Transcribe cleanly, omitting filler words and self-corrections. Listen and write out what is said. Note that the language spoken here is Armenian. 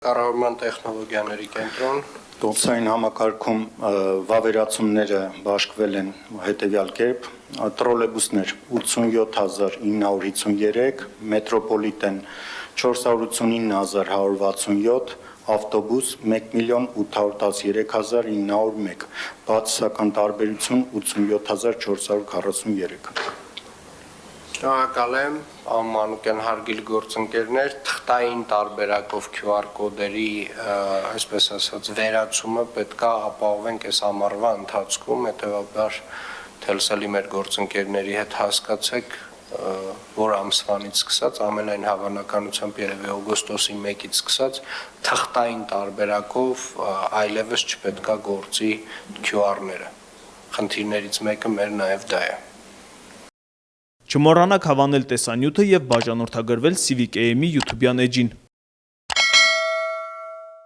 Կառավարման տեխնոլոգիաների կենտրոն Տոմսային համակարգում վավերացումները բաշխվել են հետևյալ կերպ. տրոլեյբուսներ 87,953, մետրոպոլիտեն 489,167, ավտոբուս 1,813,901, բացասական տարբերություն 87,443։ Շնորհակալ եմ, Մանուկյան հարգելի գործընկերներ, թղթային տարբերակով QR կոդերի, այսպես ասած, վերացումը պետք է ապահովենք այս ամառվա ընթացքում, հետևաբար թելսելի մեր գործընկերների հետ հասկացեք, որ ամսվանից սկսած, ամենայն հավանականությամբ երևի օգոստոսի 1-ից սկսած, թղթային տարբերակով այլևս չպետք է գործի QR-ները։ Խնդիրներից մեկը մեր նաև դա է։ Չմոռանաք հավանել տեսանյութը և բաժանորդագրվել Civic AM-ի YouTube-յան էջին։